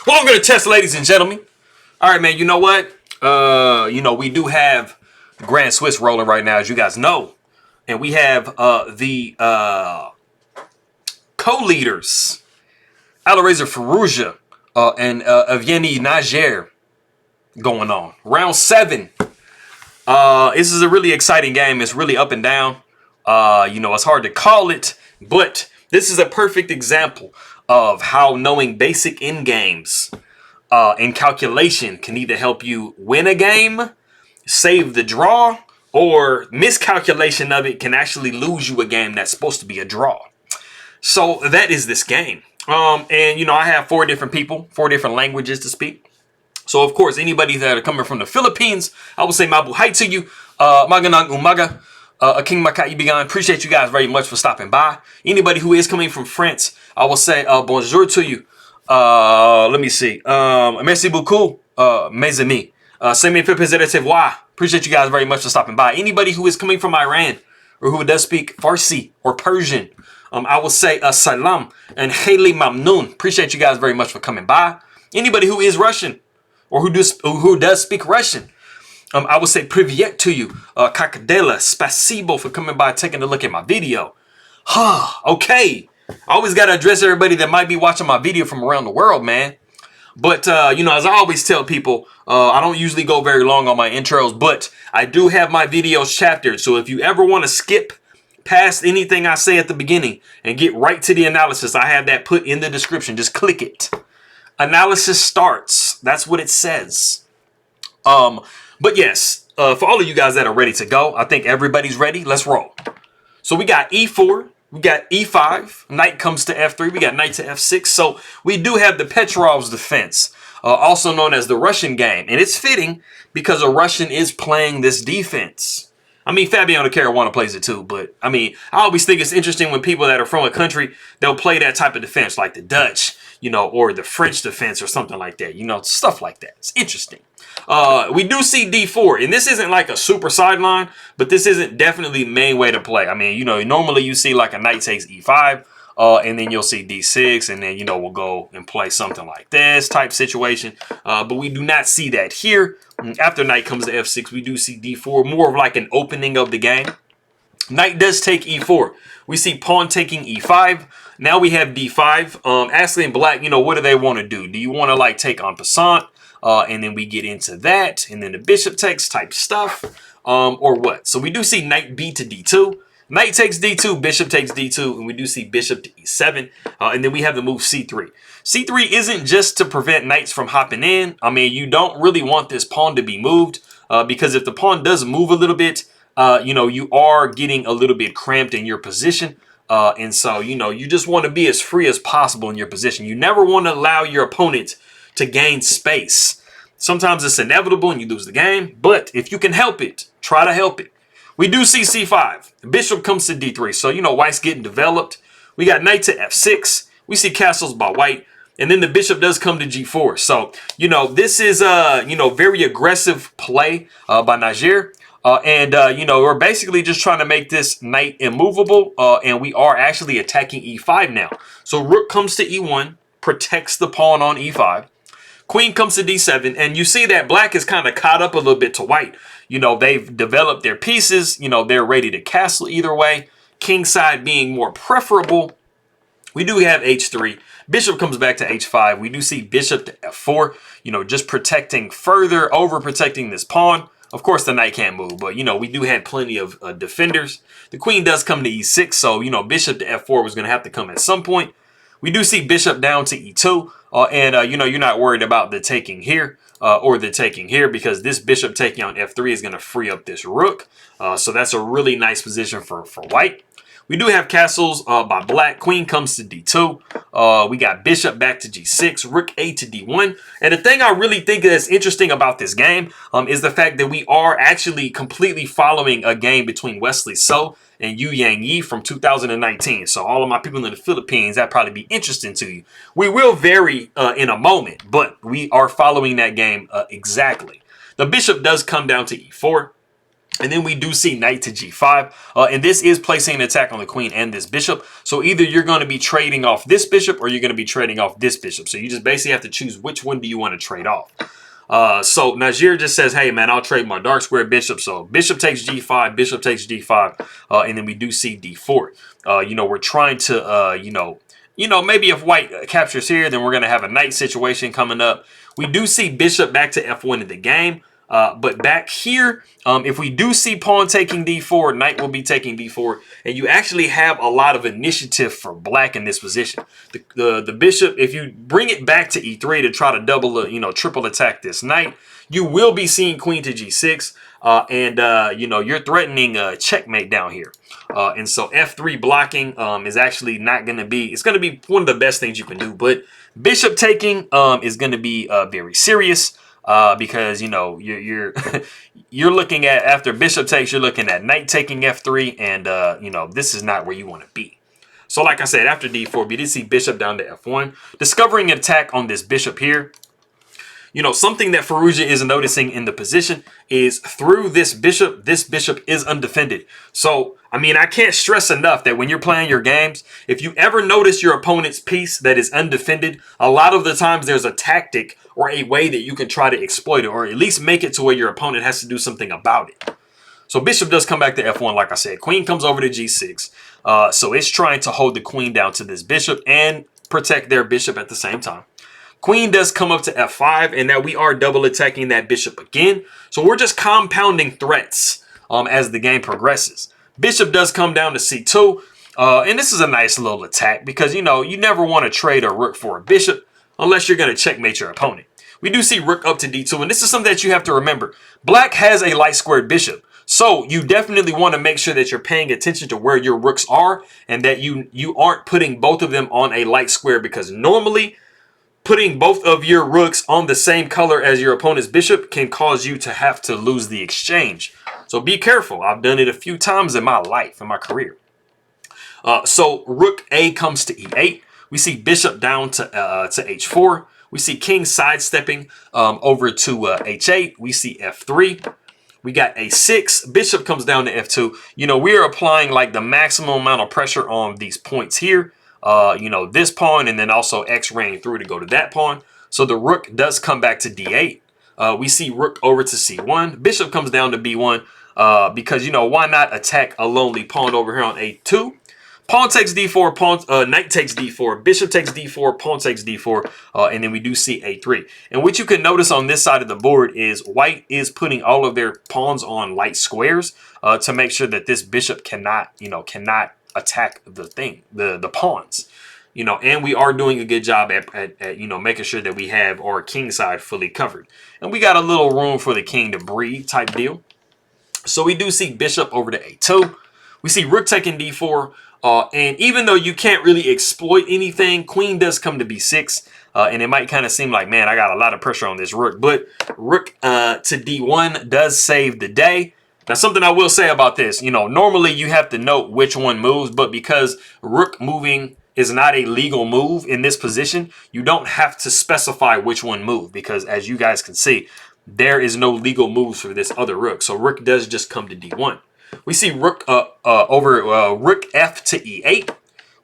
Well, I'm going to test, ladies and gentlemen. All right, man, you know what? We do have Grand Swiss rolling right now, as you guys know. And we have the co-leaders, Alireza Firouzja and Evgeniy Najer going on. Round 7. This is a really exciting game. It's really up and down. It's hard to call it, but this is a perfect example of how knowing basic end games and calculation can either help you win a game, save the draw, or miscalculation of it can actually lose you a game that's supposed to be a draw. So that is this game. I have 4 different people, 4 different languages to speak. So, of course, anybody that are coming from the Philippines, I will say mabuhay to you. Magandang umaga. King Makaibigan. Appreciate you guys very much for stopping by. Anybody who is coming from France, I will say bonjour to you. Let me see. Merci beaucoup, mes amis. Ça me fait plaisir de te voir. Appreciate you guys very much for stopping by. Anybody who is coming from Iran or who does speak Farsi or Persian, I will say salam and khayli mamnoon. Appreciate you guys very much for coming by. Anybody who is Russian or who does speak Russian, I will say privyet to you. Kakadela, spasibo for coming by, taking a look at my video. Okay. I always got to address everybody that might be watching my video from around the world, man. But, as I always tell people, I don't usually go very long on my intros, but I do have my videos chaptered. So if you ever want to skip past anything I say at the beginning and get right to the analysis, I have that put in the description. Just click it. Analysis starts. That's what it says. But yes, for all of you guys that are ready to go, I think everybody's ready. Let's roll. So we got E4. We got E5, knight comes to F3, we got knight to F6. So we do have the Petrov's defense, also known as the Russian game. And it's fitting because a Russian is playing this defense. I mean, Fabiano Caruana plays it too, but I mean, I always think it's interesting when people that are from a country, they'll play that type of defense, like the Dutch, or the French defense or something like that, stuff like that. It's interesting. We do see D4, and this isn't like a super sideline, but this isn't definitely the main way to play. I mean, normally you see like a knight takes E5, and then you'll see D6, and then, we'll go and play something like this type situation. But we do not see that here. After knight comes to F6, we do see D4, more of like an opening of the game. Knight does take E4. We see pawn taking E5. Now we have D5. Ashley and Black, what do they want to do? Do you want to like take en passant? And then we get into that, and then the bishop takes type stuff, or what? So we do see knight B to D2. Knight takes D2, bishop takes D2, and we do see bishop to E7. And then we have the move C3. C3 isn't just to prevent knights from hopping in. I mean, you don't really want this pawn to be moved, because if the pawn does move a little bit, you are getting a little bit cramped in your position. And so, you just want to be as free as possible in your position. You never want to allow your opponent to gain space. Sometimes it's inevitable and you lose the game, but if you can help it, try to help it. We do see C5. The bishop comes to D3. So, white's getting developed. We got knight to F6. We see castles by white. And then the bishop does come to G4. So, this is, very aggressive play by Najer. We're basically just trying to make this knight immovable. And we are actually attacking E5 now. So rook comes to E1, protects the pawn on E5. Queen comes to D7, and you see that black is kind of caught up a little bit to white. They've developed their pieces. They're ready to castle either way. King side being more preferable. We do have H3. Bishop comes back to H5. We do see bishop to F4, just protecting further, overprotecting this pawn. Of course, the knight can't move, but, we do have plenty of defenders. The queen does come to E6, so, bishop to F4 was going to have to come at some point. We do see bishop down to E2, you're not worried about the taking here or the taking here, because this bishop taking on F3 is going to free up this rook. So that's a really nice position for white. We do have castles by black. Queen comes to D2. We got bishop back to G6, rook A to D1. And the thing I really think is interesting about this game is the fact that we are actually completely following a game between Wesley So and Yu Yang Yi from 2019. So all of my people in the Philippines, that'd probably be interesting to you. We will vary in a moment, but we are following that game exactly. The bishop does come down to E4. And then we do see knight to g5. And this is placing an attack on the queen and this bishop. So either you're going to be trading off this bishop or you're going to be trading off this bishop. So you just basically have to choose which one do you want to trade off. So Najer just says, hey, man, I'll trade my dark square bishop. So bishop takes g5, bishop takes g5. And then we do see d4. You know, we're trying to, you know, maybe if white captures here, then we're going to have a knight situation coming up. We do see bishop back to f1 in the game. But back here, if we do see pawn taking d4, knight will be taking d4, and you actually have a lot of initiative for black in this position. The bishop, if you bring it back to e3 to try to double, you know, triple attack this knight, you will be seeing queen to g6, and you know, you're threatening checkmate down here. And so f3 blocking is actually not going to be, it's going to be one of the best things you can do, but bishop taking is going to be very serious. Because, you know, you're you're looking at, after bishop takes, you're looking at knight taking f3, and you know, this is not where you want to be. So like I said, after d4, we did see bishop down to f1, discovering an attack on this bishop here. You know, something that Firouzja is noticing in the position is through this bishop is undefended. So, I mean, I can't stress enough that when you're playing your games, if you ever notice your opponent's piece that is undefended, a lot of the times there's a tactic or a way that you can try to exploit it, or at least make it to where your opponent has to do something about it. So bishop does come back to f1, like I said. Queen comes over to g6. So it's trying to hold the queen down to this bishop and protect their bishop at the same time. Queen does come up to f5, and now we are double attacking that bishop again. So we're just compounding threats as the game progresses. Bishop does come down to c2, and this is a nice little attack because, you know, you never want to trade a rook for a bishop unless you're going to checkmate your opponent. We do see rook up to d2, and this is something that you have to remember. Black has a light squared bishop, so you definitely want to make sure that you're paying attention to where your rooks are and that you aren't putting both of them on a light square, because normally putting both of your rooks on the same color as your opponent's bishop can cause you to have to lose the exchange. So be careful. I've done it a few times in my life, in my career. So rook A comes to e8. We see bishop down to h4. We see king sidestepping over to h8. We see f3. We got a6. Bishop comes down to f2. You know, we are applying like the maximum amount of pressure on these points here. You know, this pawn, and then also X raying through to go to that pawn. So the rook does come back to d8. We see rook over to c1. Bishop comes down to b1 because, you know, why not attack a lonely pawn over here on a2? Pawn takes d4, knight takes d4, bishop takes d4, pawn takes d4, and then we do see a3. And what you can notice on this side of the board is white is putting all of their pawns on light squares to make sure that this bishop cannot attack the pawns. You know, and we are doing a good job at you know, making sure that we have our king side fully covered. And we got a little room for the king to breathe type deal. So we do see bishop over to a2. We see rook taking d4. And even though you can't really exploit anything, queen does come to b6. And it might kind of seem like, man, I got a lot of pressure on this rook. But rook to d1 does save the day. Now, something I will say about this, you know, normally you have to note which one moves. But because rook moving is not a legal move in this position, you don't have to specify which one moved. Because as you guys can see, there is no legal moves for this other rook. So rook does just come to d1. We see rook rook f to e8.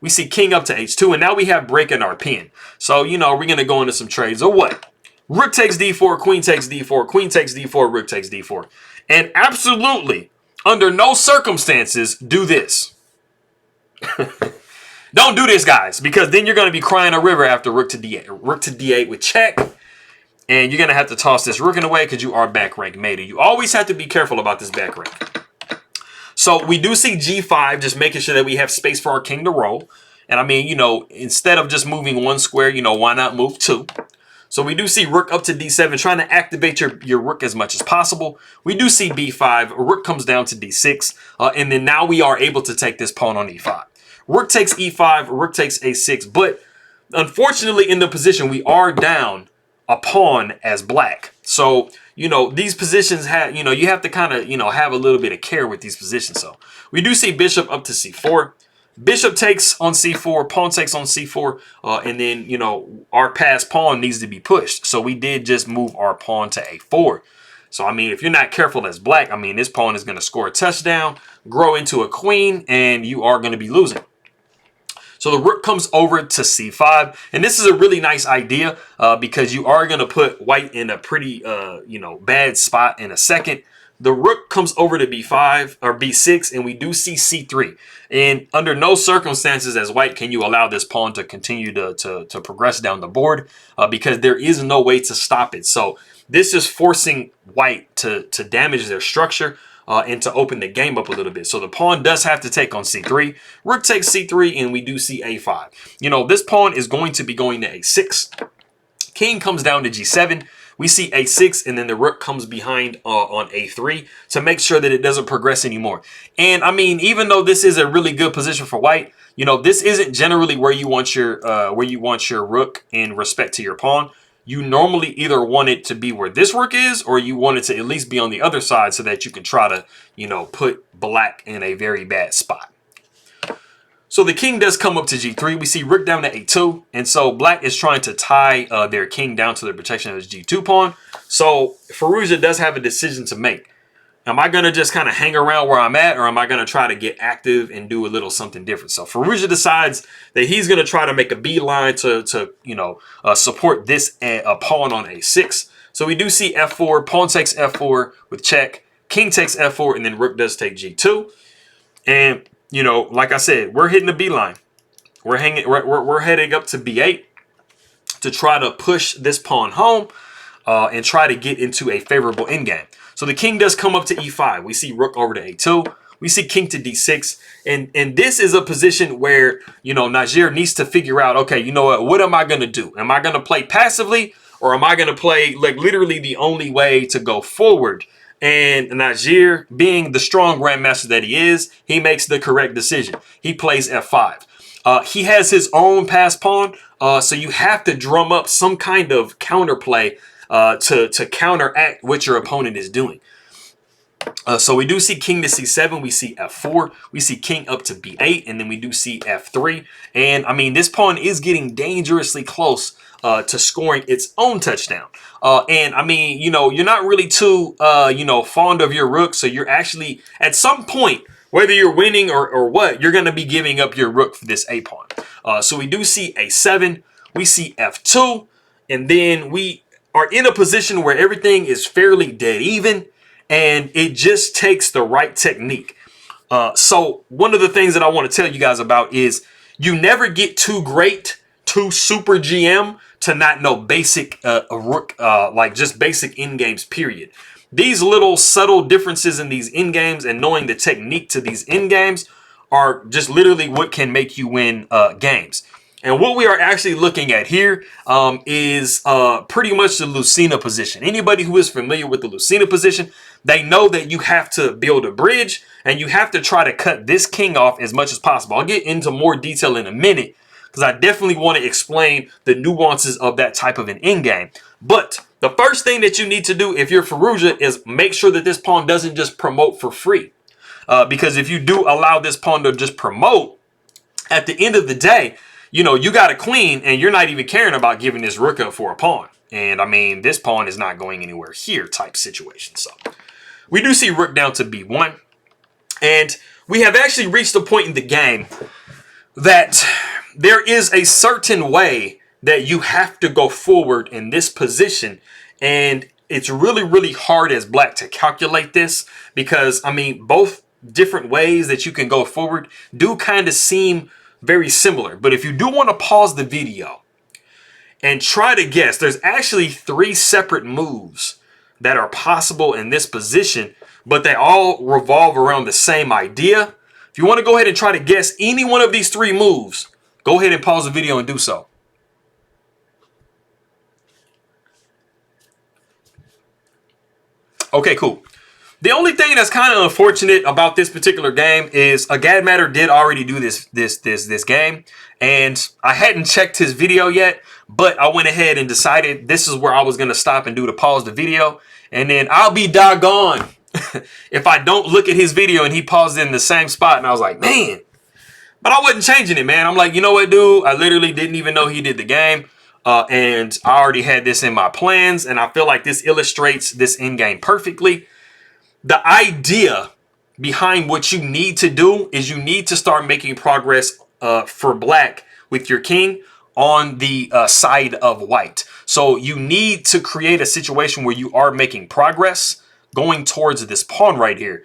We see king up to h2, and now we have break in our pin. So, you know, we're going to go into some trades or what? Rook takes d4, queen takes d4, queen takes d4, rook takes d4. And absolutely, under no circumstances, do this. Don't do this, guys, because then you're going to be crying a river after rook to d8. Rook to d8 with check. And you're going to have to toss this rook in away because you are back rank mate. You always have to be careful about this back rank. So we do see g5, just making sure that we have space for our king to roll. And I mean, you know, instead of just moving one square, you know, why not move two? So we do see rook up to d7, trying to activate your rook as much as possible. We do see b5, rook comes down to d6, and then now we are able to take this pawn on e5. Rook takes e5, rook takes a6, but unfortunately in the position we are down a pawn as black. So, you know, these positions have, you know, you have to kind of, you know, have a little bit of care with these positions. So we do see bishop up to c4. Bishop takes on c4, pawn takes on c4, and then, you know, our passed pawn needs to be pushed. So we did just move our pawn to a4. So, I mean, if you're not careful as black, I mean, this pawn is going to score a touchdown, grow into a queen, and you are going to be losing. So the rook comes over to c5, and this is a really nice idea because you are going to put white in a pretty, bad spot in a second. The rook comes over to b5 or b6, and we do see c3. And under no circumstances as white can you allow this pawn to continue to progress down the board because there is no way to stop it. So this is forcing white to damage their structure and to open the game up a little bit. So the pawn does have to take on c3. Rook takes c3, and we do see a5. You know, this pawn is going to be going to a6. King comes down to g7. We see a6, and then the rook comes behind on a3 to make sure that it doesn't progress anymore. And I mean, even though this is a really good position for white, you know, this isn't generally where you want your rook in respect to your pawn. You normally either want it to be where this rook is, or you want it to at least be on the other side so that you can try to, you know, put black in a very bad spot. So the king does come up to g3. We see rook down to a2. And so black is trying to tie their king down to the protection of his g2 pawn. So Firouzja does have a decision to make. Am I going to just kind of hang around where I'm at, or am I going to try to get active and do a little something different? So Firouzja decides that he's going to try to make a beeline to support this pawn on a6. So we do see f4, pawn takes f4 with check, king takes f4, and then rook does take g2. And you know, like I said, we're hitting the beeline. We're heading up to b8 to try to push this pawn home and try to get into a favorable endgame. So the king does come up to e5. We see rook over to a2. We see king to d6. And this is a position where, you know, Najer needs to figure out, okay, you know what am I going to do? Am I going to play passively, or am I going to play like literally the only way to go forward? And Najer, being the strong grandmaster that he is, he makes the correct decision. He plays f5. He has his own passed pawn, so you have to drum up some kind of counterplay to counteract what your opponent is doing. So we do see king to c7, we see f4, we see king up to b8, and then we do see f3. And I mean, this pawn is getting dangerously close to scoring its own touchdown. And I mean, you know, you're not really too, fond of your rook. So you're actually, at some point, whether you're winning or what, you're going to be giving up your rook for this a pawn. So we do see a7, we see f2, and then we are in a position where everything is fairly dead even, and it just takes the right technique. So one of the things that I want to tell you guys about is you never get too great, too super GM to not know basic rook, like just basic end games, period. These little subtle differences in these end games and knowing the technique to these end games are just literally what can make you win games. And what we are actually looking at here is pretty much the Lucena position. Anybody who is familiar with the Lucena position, they know that you have to build a bridge and you have to try to cut this king off as much as possible. I'll get into more detail in a minute because I definitely want to explain the nuances of that type of an endgame. But the first thing that you need to do if you're Firouzja is make sure that this pawn doesn't just promote for free. Because if you do allow this pawn to just promote, at the end of the day, you know, you got a queen and you're not even caring about giving this rook up for a pawn. And I mean, this pawn is not going anywhere here type situation. So we do see rook down to b1. And we have actually reached a point in the game that there is a certain way that you have to go forward in this position. And it's really, really hard as black to calculate this because, I mean, both different ways that you can go forward do kind of seem very similar. But if you do want to pause the video and try to guess, there's actually 3 separate moves that are possible in this position, but they all revolve around the same idea. If you want to go ahead and try to guess any one of these 3 moves, go ahead and pause the video and do so. Okay, cool. The only thing that's kind of unfortunate about this particular game is a Matter did already do this game, and I hadn't checked his video yet, but I went ahead and decided this is where I was going to stop and do to pause the video, and then I'll be doggone if I don't look at his video and he paused it in the same spot, and I was like, man. But I wasn't changing it, man. I'm like, you know what, dude? I literally didn't even know he did the game. And I already had this in my plans, and I feel like this illustrates this endgame perfectly. The idea behind what you need to do is you need to start making progress for black with your king on the side of white. So you need to create a situation where you are making progress going towards this pawn right here,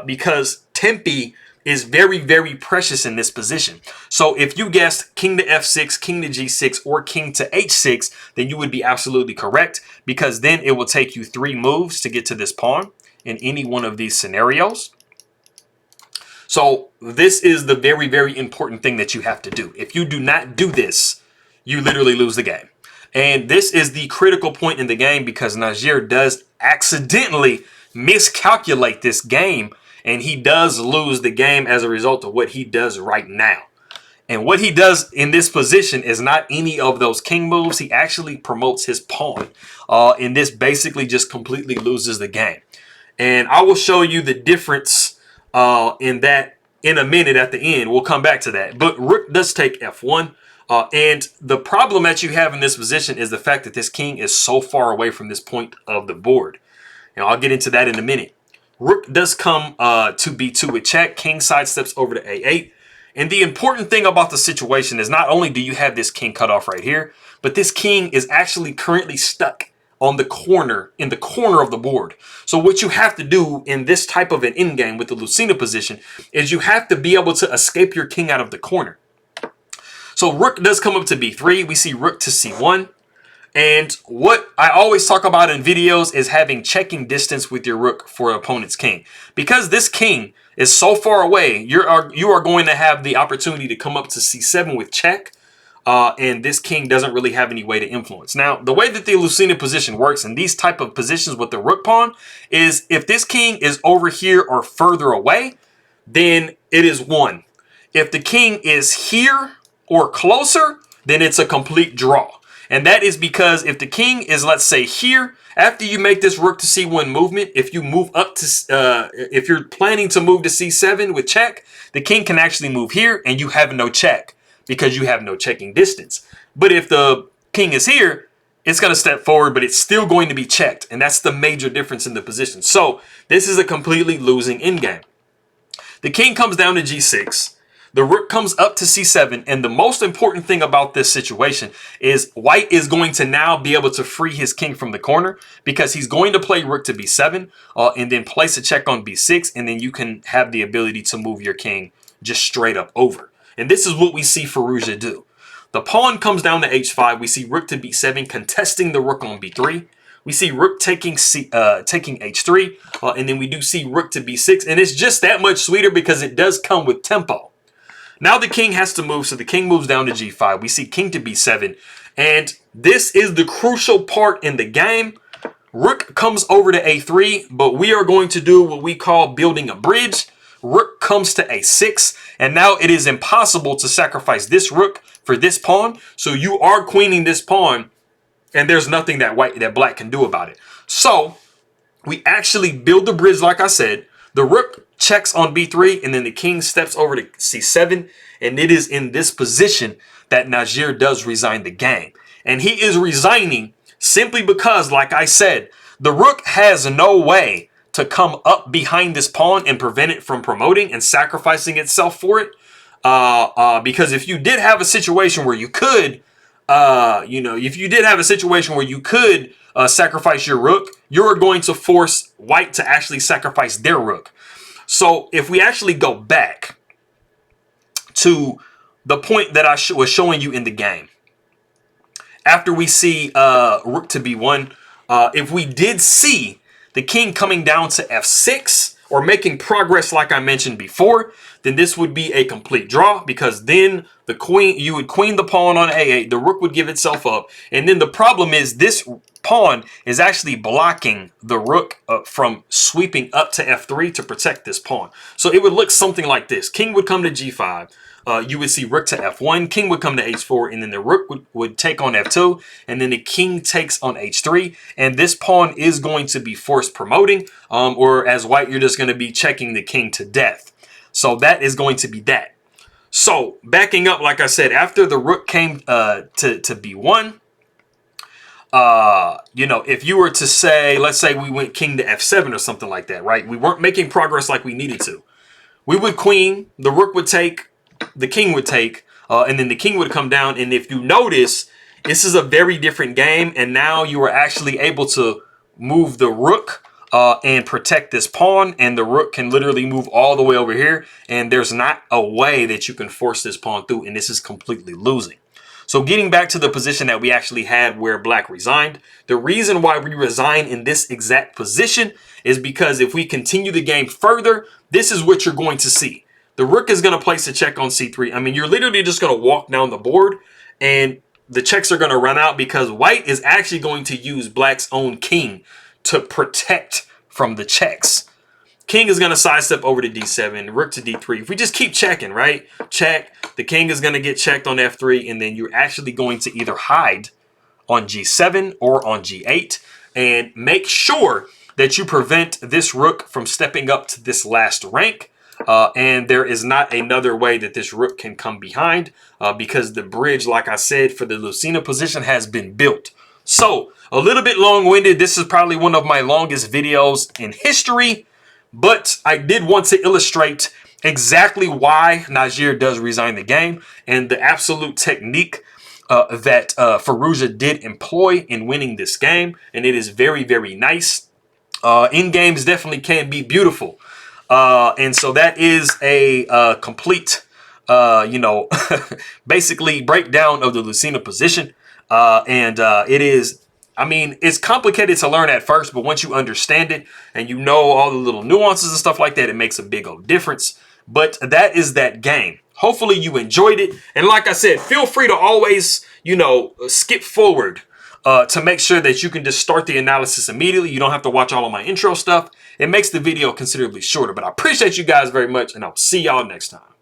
because tempi is very, very precious in this position. So if you guessed king to f6, king to g6, or king to h6, then you would be absolutely correct, because then it will take you 3 moves to get to this pawn in any one of these scenarios. So this is the very, very important thing that you have to do. If you do not do this, you literally lose the game. And this is the critical point in the game, because Najer does accidentally miscalculate this game, and he does lose the game as a result of what he does right now. And what he does in this position is not any of those king moves. He actually promotes his pawn. And this basically just completely loses the game. And I will show you the difference in that in a minute at the end. We'll come back to that. But rook does take f1. And the problem that you have in this position is the fact that this king is so far away from this point of the board. And I'll get into that in a minute. Rook does come to b2 with check. King sidesteps over to a8. And the important thing about the situation is not only do you have this king cut off right here, but this king is actually currently stuck on the corner, in the corner of the board. So what you have to do in this type of an endgame with the Lucena position is you have to be able to escape your king out of the corner. So rook does come up to b3. We see rook to c1. And what I always talk about in videos is having checking distance with your rook for an opponent's king. Because this king is so far away, you are going to have the opportunity to come up to c7 with check. And this king doesn't really have any way to influence. Now, the way that the Lucena position works in these type of positions with the rook pawn is if this king is over here or further away, then it is 1. If the king is here or closer, then it's a complete draw. And that is because if the king is, let's say, here, after you make this rook to c1 movement, if you move up to, if you're planning to move to c7 with check, the king can actually move here and you have no check because you have no checking distance. But if the king is here, it's going to step forward, but it's still going to be checked. And that's the major difference in the position. So this is a completely losing endgame. The king comes down to g6. The rook comes up to c7, and the most important thing about this situation is white is going to now be able to free his king from the corner because he's going to play rook to b7 and then place a check on b6, and then you can have the ability to move your king just straight up over. And this is what we see Firouzja do. The pawn comes down to h5. We see rook to b7 contesting the rook on b3. We see rook taking h3, and then we do see rook to b6, and it's just that much sweeter because it does come with tempo. Now the king has to move, so the king moves down to g5. We see king to b7, and this is the crucial part in the game. Rook comes over to a3, but we are going to do what we call building a bridge. Rook comes to a6, and now it is impossible to sacrifice this rook for this pawn. So you are queening this pawn, and there's nothing that black can do about it. So we actually build the bridge, like I said. The rook checks on b3, and then the king steps over to c7, and it is in this position that Najer does resign the game. And he is resigning simply because, like I said, the rook has no way to come up behind this pawn and prevent it from promoting and sacrificing itself for it. Because if you did have a situation where you could, sacrifice your rook, you're going to force white to actually sacrifice their rook. So if we actually go back to the point that I was showing you in the game, after we see rook to b1, if we did see the king coming down to f6 or making progress like I mentioned before, then this would be a complete draw, because then the queen, you would queen the pawn on a8, the rook would give itself up, and then the problem is this pawn is actually blocking the rook from sweeping up to f3 to protect this pawn. So it would look something like this. King would come to g5. You would see rook to f1, king would come to h4, and then the rook would take on f2, and then the king takes on h3, and this pawn is going to be forced promoting, or as white, you're just going to be checking the king to death. So that is going to be that. So backing up, like I said, after the rook came to b1, you know, if you were to say, let's say we went king to f7 or something like that, right? We weren't making progress like we needed to. We would queen, the rook would take, the king would take, and then the king would come down. And if you notice, this is a very different game. And now you are actually able to move the rook and protect this pawn. And the rook can literally move all the way over here. And there's not a way that you can force this pawn through. And this is completely losing. So getting back to the position that we actually had where black resigned, the reason why we resign in this exact position is because if we continue the game further, this is what you're going to see. The rook is going to place a check on c3. I mean, you're literally just going to walk down the board and the checks are going to run out because white is actually going to use black's own king to protect from the checks. King is going to sidestep over to d7, rook to d3. If we just keep checking, right? Check. The king is going to get checked on f3, and then you're actually going to either hide on g7 or on g8 and make sure that you prevent this rook from stepping up to this last rank. And there is not another way that this rook can come behind because the bridge, like I said, for the Lucena position has been built. So a little bit long-winded. This is probably one of my longest videos in history. But I did want to illustrate exactly why Najer does resign the game and the absolute technique that Firouzja did employ in winning this game. And it is very, very nice. In games definitely can be beautiful. And so that is a complete, you know, basically breakdown of the Lucena position. It is... I mean, it's complicated to learn at first, but once you understand it and you know all the little nuances and stuff like that, it makes a big old difference. But that is that game. Hopefully you enjoyed it. And like I said, feel free to always, you know, skip forward to make sure that you can just start the analysis immediately. You don't have to watch all of my intro stuff. It makes the video considerably shorter. But I appreciate you guys very much, and I'll see y'all next time.